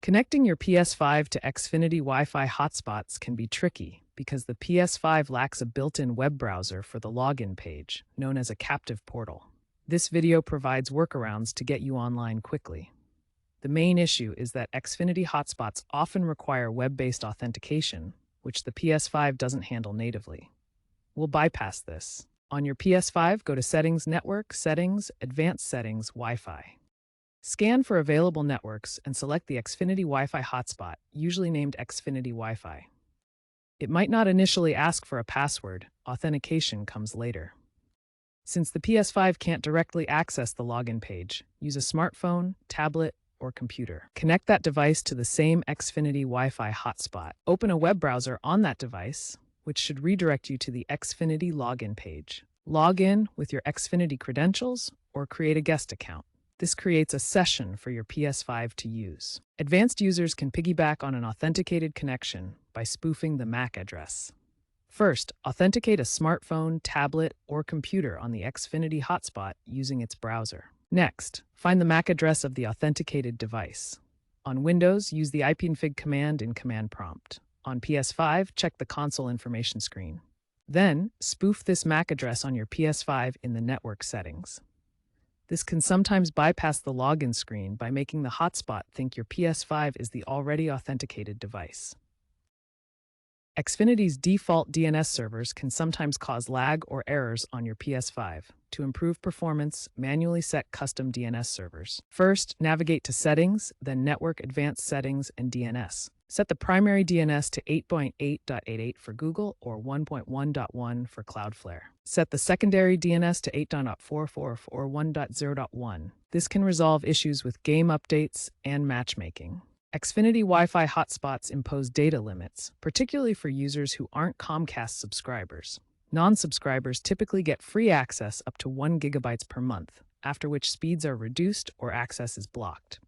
Connecting your PS5 to Xfinity Wi-Fi hotspots can be tricky because the PS5 lacks a built-in web browser for the login page, known as a captive portal. This video provides workarounds to get you online quickly. The main issue is that Xfinity hotspots often require web-based authentication, which the PS5 doesn't handle natively. We'll bypass this. On your PS5, go to Settings, Network, Settings, Advanced Settings, Wi-Fi. Scan for available networks and select the Xfinity Wi-Fi hotspot, usually named Xfinity Wi-Fi. It might not initially ask for a password. Authentication comes later. Since the PS5 can't directly access the login page, use a smartphone, tablet, or computer. Connect that device to the same Xfinity Wi-Fi hotspot. Open a web browser on that device, which should redirect you to the Xfinity login page. Log in with your Xfinity credentials or create a guest account. This creates a session for your PS5 to use. Advanced users can piggyback on an authenticated connection by spoofing the MAC address. First, authenticate a smartphone, tablet, or computer on the Xfinity hotspot using its browser. Next, find the MAC address of the authenticated device. On Windows, use the ipconfig command in Command Prompt. On PS5, check the console information screen. Then, spoof this MAC address on your PS5 in the network settings. This can sometimes bypass the login screen by making the hotspot think your PS5 is the already authenticated device. Xfinity's default DNS servers can sometimes cause lag or errors on your PS5. To improve performance, manually set custom DNS servers. First, navigate to Settings, then Network Advanced Settings and DNS. Set the primary DNS to 8.8.88 for Google or 1.1.1 for Cloudflare. Set the secondary DNS to 8.44 or 1.0.1. This can resolve issues with game updates and matchmaking. Xfinity Wi-Fi hotspots impose data limits, particularly for users who aren't Comcast subscribers. Non-subscribers typically get free access up to 1 GB per month, after which speeds are reduced or access is blocked.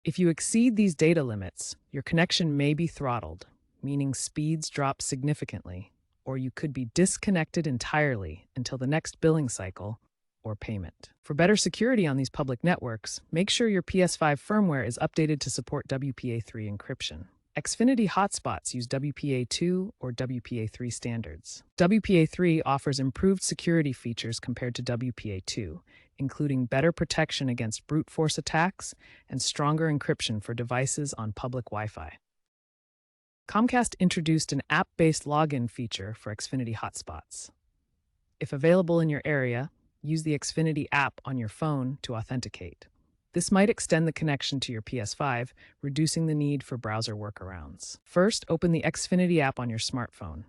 If you exceed these data limits, your connection may be throttled, meaning speeds drop significantly, or you could be disconnected entirely until the next billing cycle or payment. For better security on these public networks, make sure your PS5 firmware is updated to support WPA3 encryption. Xfinity hotspots use WPA2 or WPA3 standards. WPA3 offers improved security features compared to WPA2, including better protection against brute force attacks and stronger encryption for devices on public Wi-Fi. Comcast introduced an app-based login feature for Xfinity hotspots. If available in your area, use the Xfinity app on your phone to authenticate. This might extend the connection to your PS5, reducing the need for browser workarounds. First, open the Xfinity app on your smartphone.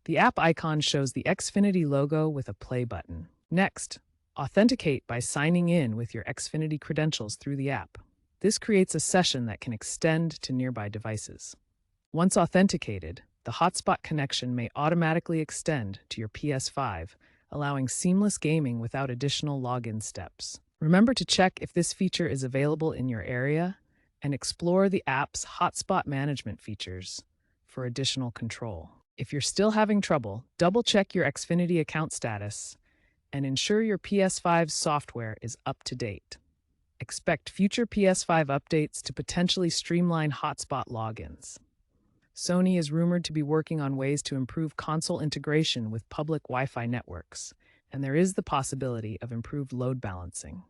The app icon shows the Xfinity logo with a play button. Next, authenticate by signing in with your Xfinity credentials through the app. This creates a session that can extend to nearby devices. Once authenticated, the hotspot connection may automatically extend to your PS5, allowing seamless gaming without additional login steps. Remember to check if this feature is available in your area and explore the app's hotspot management features for additional control. If you're still having trouble, double-check your Xfinity account status and ensure your PS5's software is up to date. Expect future PS5 updates to potentially streamline hotspot logins. Sony is rumored to be working on ways to improve console integration with public Wi-Fi networks, and there is the possibility of improved load balancing.